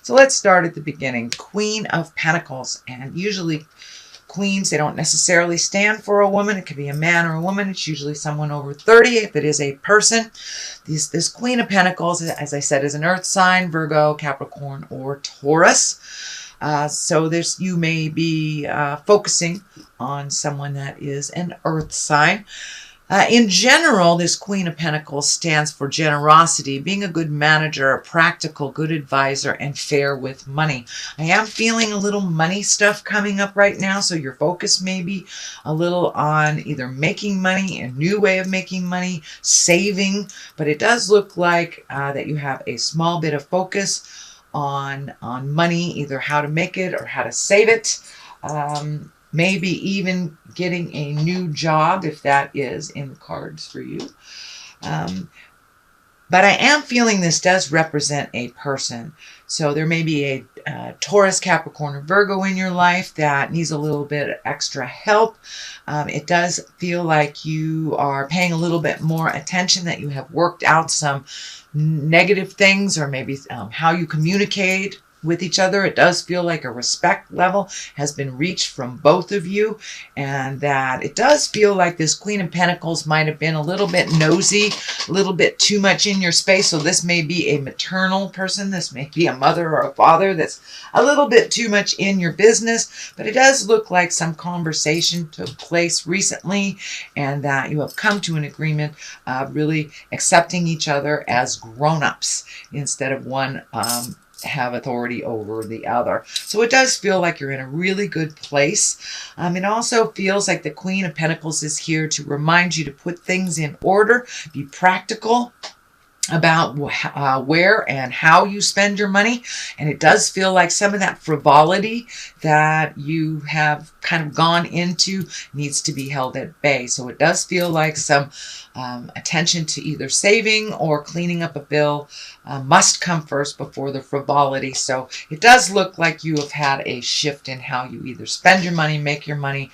So let's start at the beginning. Queen of Pentacles. And usually queens, they don't necessarily stand for a woman. It could be a man or a woman. It's usually someone over 30 if it is a person. This Queen of Pentacles, as I said, is an earth sign, Virgo, Capricorn, or Taurus. So you may be focusing on someone that is an earth sign. In general, this Queen of Pentacles stands for generosity, being a good manager, a practical, good advisor, and fair with money. I am feeling a little money stuff coming up right now, so your focus may be a little on either making money, a new way of making money, saving, but it does look like that you have a small bit of focus on money, either how to make it or how to save it. Maybe even getting a new job, if that is in the cards for you. But I am feeling this does represent a person. So there may be a Taurus, Capricorn, or Virgo in your life that needs a little bit of extra help. It does feel like you are paying a little bit more attention, that you have worked out some negative things, or maybe how you communicate with each other. It does feel like a respect level has been reached from both of you, and that it does feel like this Queen of Pentacles might have been a little bit nosy, a little bit too much in your space. So this may be a maternal person. This may be a mother or a father that's a little bit too much in your business, but it does look like some conversation took place recently, and that you have come to an agreement of really accepting each other as grown-ups instead of one have authority over the other. So it does feel like you're in a really good place. It also feels like the Queen of Pentacles is here to remind you to put things in order, be practical about where and how you spend your money. And it does feel like some of that frivolity that you have kind of gone into needs to be held at bay. So it does feel like some attention to either saving or cleaning up a bill must come first before the frivolity. So it does look like you have had a shift in how you either spend your money, make your money,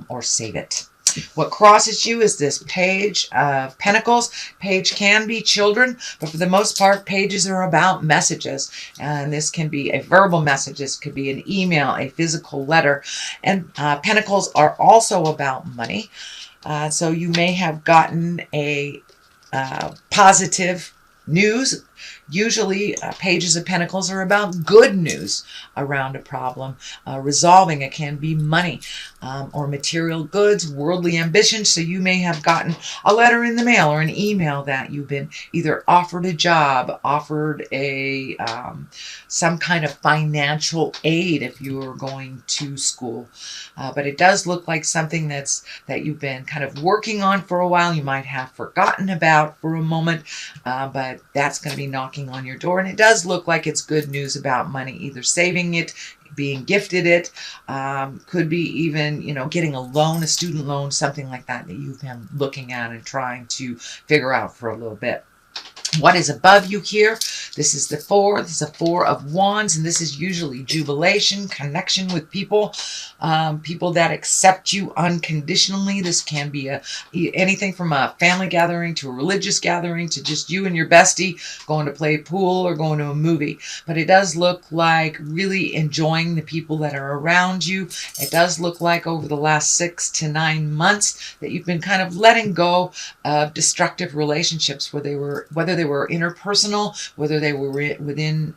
or save it. What crosses you is this Page of Pentacles. Page can be children, but for the most part, pages are about messages. And this can be a verbal message. This could be an email, a physical letter. And Pentacles are also about money. So you may have gotten a positive news. Usually pages of Pentacles are about good news around a problem, resolving. It can be money or material goods, worldly ambition. So you may have gotten a letter in the mail or an email that you've been either offered a job, offered a some kind of financial aid if you are going to school. But it does look like something that you've been kind of working on for a while. You might have forgotten about for a moment, but that's going to be knocking on your door. And it does look like it's good news about money, either saving it, being gifted it, could be even, getting a loan, a student loan, something like that you've been looking at and trying to figure out for a little bit. What is above you here? This is the 4. This is a 4 of Wands, and this is usually jubilation, connection with people, people that accept you unconditionally. This can be anything from a family gathering to a religious gathering to just you and your bestie going to play pool or going to a movie. But it does look like really enjoying the people that are around you. It does look like over the last 6 to 9 months that you've been kind of letting go of destructive relationships, whether they were interpersonal, whether they were within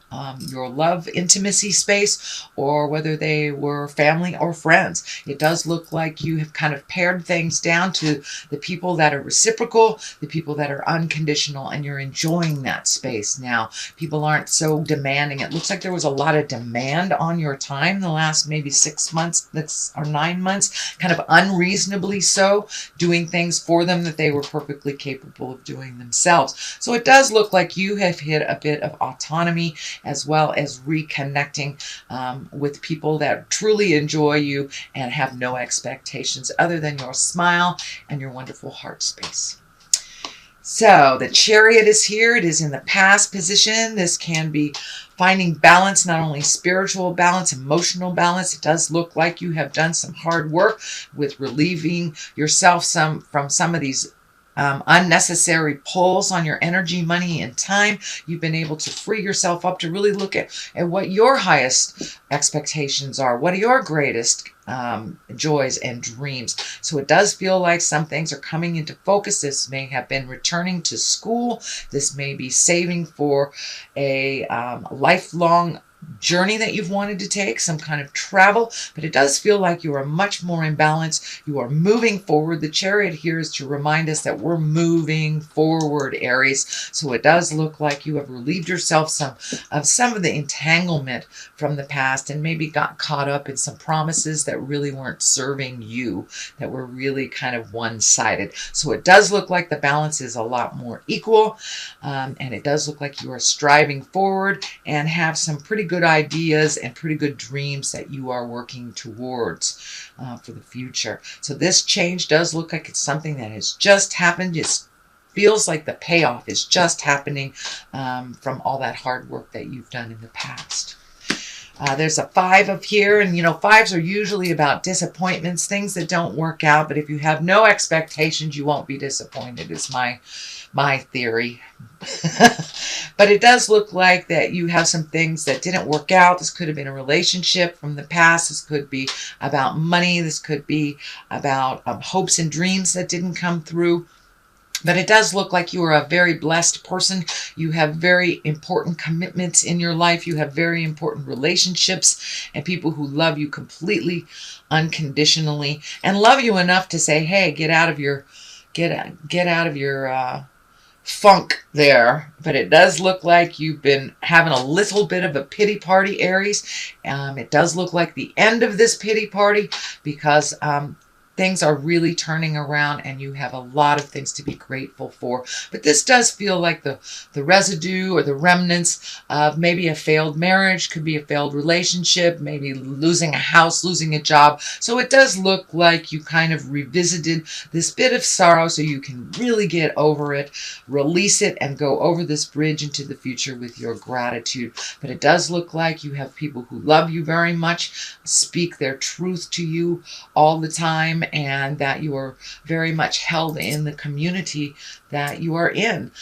your love intimacy space, or whether they were family or friends. It does look like you have kind of pared things down to the people that are reciprocal, the people that are unconditional, and you're enjoying that space now. People aren't so demanding. It looks like there was a lot of demand on your time the last maybe 6 months or 9 months, kind of unreasonably so, doing things for them that they were perfectly capable of doing themselves. So it does look like you have hit a bit of autonomy, as well as reconnecting with people that truly enjoy you and have no expectations other than your smile and your wonderful heart space. So the Chariot is here. It is in the past position. This can be finding balance, not only spiritual balance, emotional balance. It does look like you have done some hard work with relieving yourself from some of these unnecessary pulls on your energy, money, and time. You've been able to free yourself up to really look at what your highest expectations are. What are your greatest joys and dreams? So it does feel like some things are coming into focus. This may have been returning to school. This may be saving for a lifelong journey that you've wanted to take, some kind of travel, but it does feel like you are much more in balance. You are moving forward. The Chariot here is to remind us that we're moving forward, Aries. So it does look like you have relieved yourself of some of the entanglement from the past and maybe got caught up in some promises that really weren't serving you, that were really kind of one-sided. So it does look like the balance is a lot more equal, and it does look like you are striving forward and have some pretty good ideas and pretty good dreams that you are working towards for the future. So this change does look like it's something that has just happened. It feels like the payoff is just happening from all that hard work that you've done in the past. There's a 5 up here, and 5s are usually about disappointments, things that don't work out. But if you have no expectations, you won't be disappointed, is my theory. But it does look like that you have some things that didn't work out. This could have been a relationship from the past. This could be about money. This could be about hopes and dreams that didn't come through. But it does look like you are a very blessed person. You have very important commitments in your life. You have very important relationships and people who love you completely, unconditionally, and love you enough to say, "Hey, get out of your funk there." But it does look like you've been having a little bit of a pity party, Aries. It does look like the end of this pity party because things are really turning around and you have a lot of things to be grateful for. But this does feel like the residue or the remnants of maybe a failed marriage, could be a failed relationship, maybe losing a house, losing a job. So it does look like you kind of revisited this bit of sorrow so you can really get over it, release it, and go over this bridge into the future with your gratitude. But it does look like you have people who love you very much, speak their truth to you all the time, and that you are very much held in the community that you are in.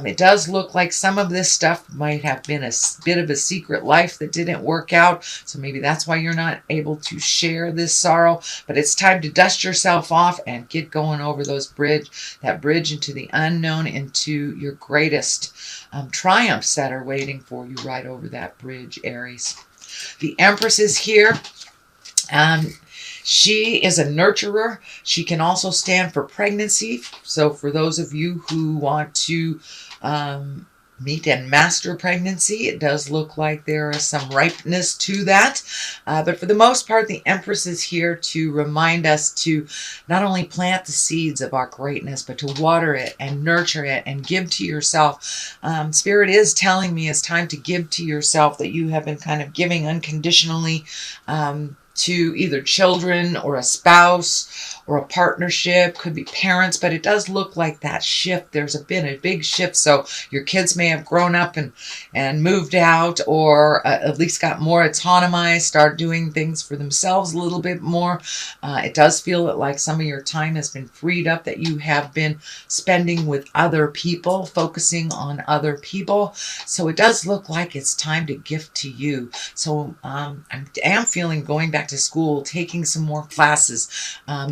It does look like some of this stuff might have been a bit of a secret life that didn't work out, so maybe that's why you're not able to share this sorrow. But it's time to dust yourself off and get going over that bridge into the unknown, into your greatest triumphs that are waiting for you right over that bridge, Aries. The Empress is here. She is a nurturer. She can also stand for pregnancy. So for those of you who want to meet and master pregnancy, it does look like there is some ripeness to that. But for the most part, the Empress is here to remind us to not only plant the seeds of our greatness, but to water it and nurture it and give to yourself. Spirit is telling me it's time to give to yourself, that you have been kind of giving unconditionally to either children or a spouse or a partnership, could be parents, but it does look like that shift. There's been a big shift. So your kids may have grown up and moved out, or at least got more autonomized, start doing things for themselves a little bit more. It does feel like some of your time has been freed up, that you have been spending with other people, focusing on other people. So it does look like it's time to gift to you. So I am feeling going back to school, taking some more classes,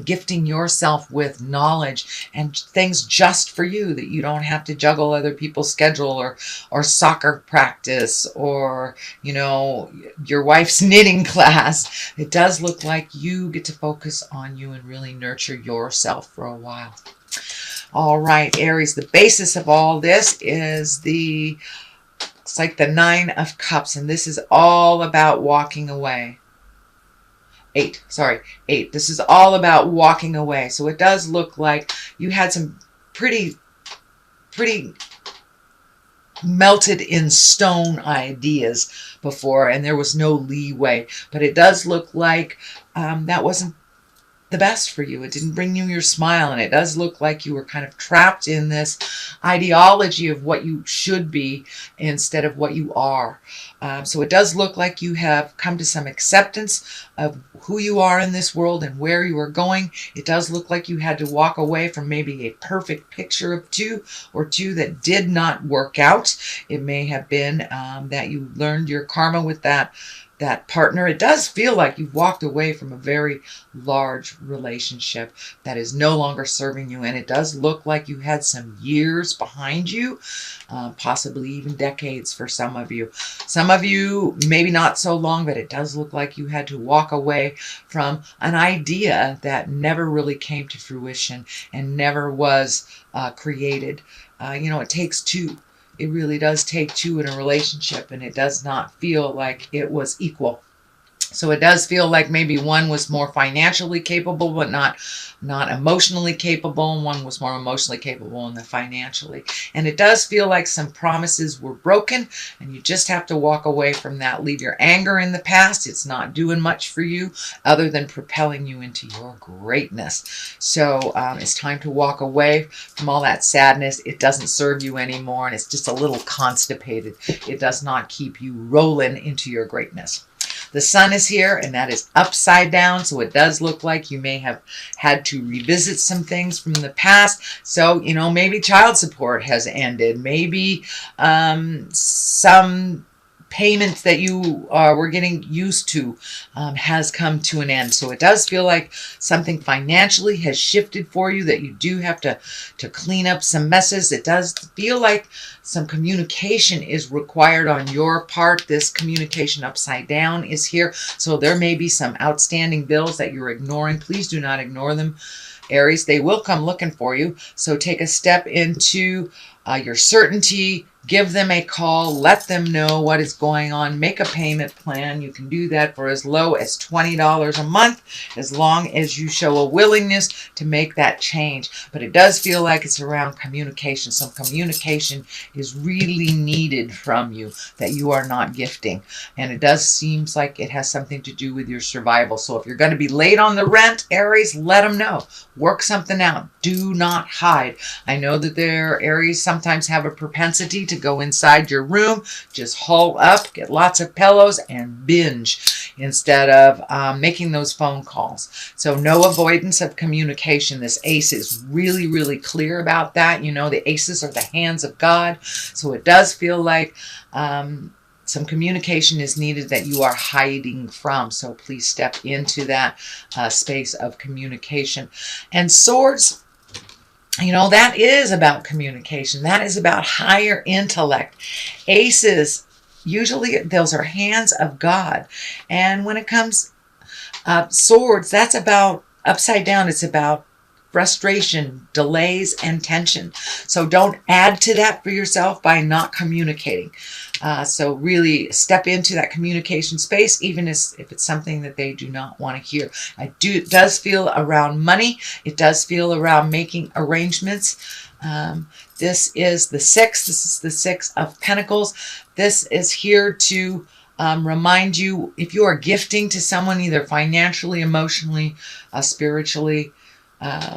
gifting yourself with knowledge and things just for you, that you don't have to juggle other people's schedule or soccer practice or, your wife's knitting class. It does look like you get to focus on you and really nurture yourself for a while. All right, Aries, the basis of all this is it's like the 9 of Cups, and this is all about walking away. 8. This is all about walking away. So it does look like you had some pretty melted in stone ideas before, and there was no leeway. But it does look like that wasn't the best for you. It didn't bring you your smile, and it does look like you were kind of trapped in this ideology of what you should be instead of what you are. So it does look like you have come to some acceptance of who you are in this world and where you are going. It does look like you had to walk away from maybe a perfect picture of two that did not work out. It may have been that you learned your karma with that partner. It does feel like you've walked away from a very large relationship that is no longer serving you, and it does look like you had some years behind you, possibly even decades for some of you. Some of you, maybe not so long, but it does look like you had to walk away from an idea that never really came to fruition and never was created. It takes two. It really does take two in a relationship, and it does not feel like it was equal. So it does feel like maybe one was more financially capable, but not emotionally capable, and one was more emotionally capable than financially. And it does feel like some promises were broken, and you just have to walk away from that. Leave your anger in the past. It's not doing much for you other than propelling you into your greatness. So it's time to walk away from all that sadness. It doesn't serve you anymore, and it's just a little constipated. It does not keep you rolling into your greatness. The sun is here, and that is upside down, so it does look like you may have had to revisit some things from the past. So, maybe child support has ended. Maybe some payments that you were getting used to has come to an end. So it does feel like something financially has shifted for you, that you do have to clean up some messes. It does feel like some communication is required on your part. This communication upside down is here. So there may be some outstanding bills that you're ignoring. Please do not ignore them, Aries. They will come looking for you. So take a step into your certainty. Give them a call. Let them know what is going on. Make a payment plan. You can do that for as low as $20 a month, as long as you show a willingness to make that change. But it does feel like it's around communication. Some communication is really needed from you that you are not gifting. And it does seem like it has something to do with your survival. So if you're going to be late on the rent, Aries, let them know. Work something out. Do not hide. I know that Aries sometimes have a propensity to go inside your room, just haul up, get lots of pillows, and binge instead of making those phone calls. So no avoidance of communication. This ace is really, really clear about that. The aces are the hands of God. So it does feel like some communication is needed that you are hiding from. So please step into that space of communication. And swords, that is about communication. That is about higher intellect. Aces, usually those are hands of God. And when it comes swords, that's about upside down. It's about frustration, delays, and tension. So don't add to that for yourself by not communicating. So really step into that communication space, even if it's something that they do not want to hear. It does feel around money. It does feel around making arrangements. This is the six. This is the Six of Pentacles. This is here to remind you, if you are gifting to someone, either financially, emotionally, spiritually,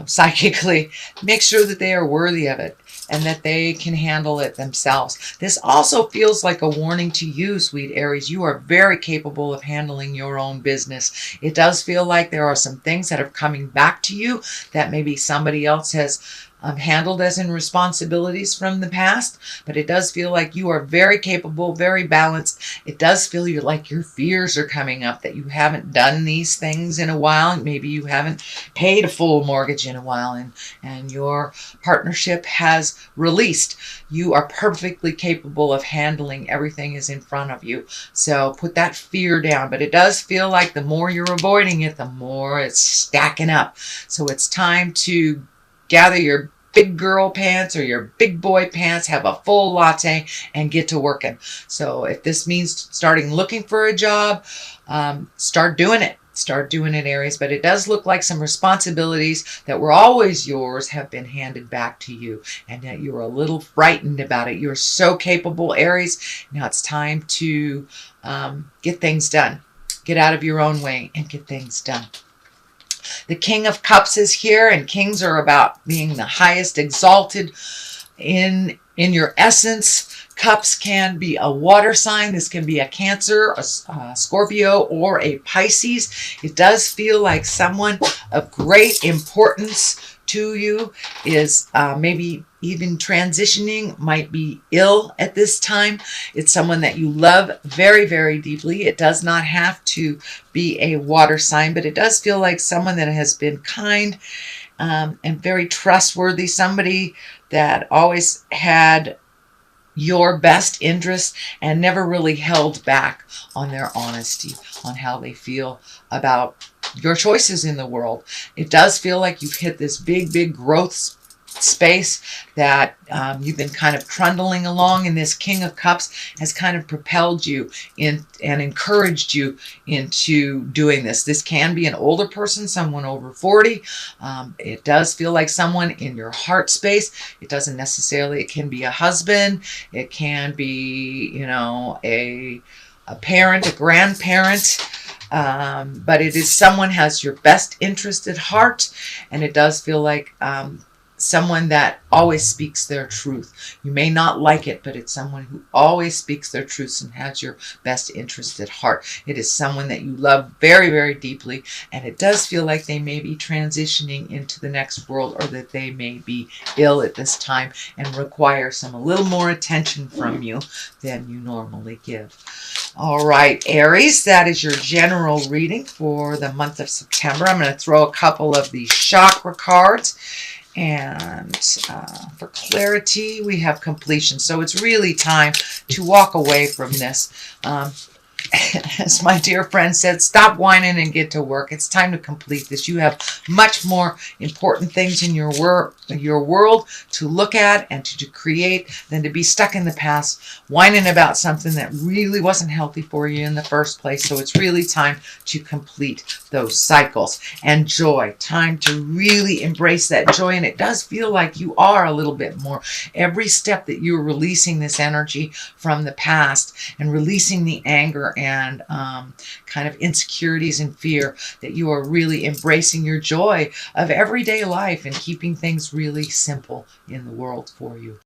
psychically, make sure that they are worthy of it and that they can handle it themselves. This also feels like a warning to you, sweet Aries. You are very capable of handling your own business. It does feel like there are some things that are coming back to you that maybe somebody else has handled as in responsibilities from the past, but it does feel like you are very capable, very balanced. It does feel like your fears are coming up, that you haven't done these things in a while. Maybe you haven't paid a full mortgage in a while, and your partnership has released. You are perfectly capable of handling everything is in front of you. So put that fear down, but it does feel like the more you're avoiding it, the more it's stacking up. So it's time to gather your big girl pants or your big boy pants, have a full latte, and get to working. So if this means starting looking for a job, start doing it. Start doing it, Aries. But it does look like some responsibilities that were always yours have been handed back to you, and that you're a little frightened about it. You're so capable, Aries. Now it's time to get things done. Get out of your own way and get things done. The King of Cups is here, and kings are about being the highest exalted in your essence. Cups can be a water sign. This can be a Cancer, a Scorpio, or a Pisces. It does feel like someone of great importance to you is maybe even transitioning, might be ill at this time. It's someone that you love very, very deeply. It does not have to be a water sign, but it does feel like someone that has been kind and very trustworthy, somebody that always had your best interest and never really held back on their honesty, on how they feel about your choices in the world. It does feel like you've hit this big, big growth space that you've been kind of trundling along, and this King of Cups has kind of propelled you in and encouraged you into doing this. This can be an older person, someone over 40. It does feel like someone in your heart space. It doesn't necessarily, it can be a husband, it can be, you know, a parent, a grandparent. But it is someone has your best interest at heart, and it does feel like someone that always speaks their truth. You may not like it, but it's someone who always speaks their truths and has your best interest at heart. It is someone that you love very, very deeply, and it does feel like they may be transitioning into the next world, or that they may be ill at this time and require a little more attention from you than you normally give. All right, Aries, that is your general reading for the month of September. I'm going to throw a couple of the chakra cards. And for clarity, we have completion. So it's really time to walk away from this. As my dear friend said, stop whining and get to work. It's time to complete this. You have much more important things in your world to look at and to create than to be stuck in the past, whining about something that really wasn't healthy for you in the first place. So it's really time to complete those cycles. And joy, time to really embrace that joy. And it does feel like you are a little bit more. Every step that you're releasing this energy from the past and releasing the anger and kind of insecurities and fear, that you are really embracing your joy of everyday life and keeping things really simple in the world for you.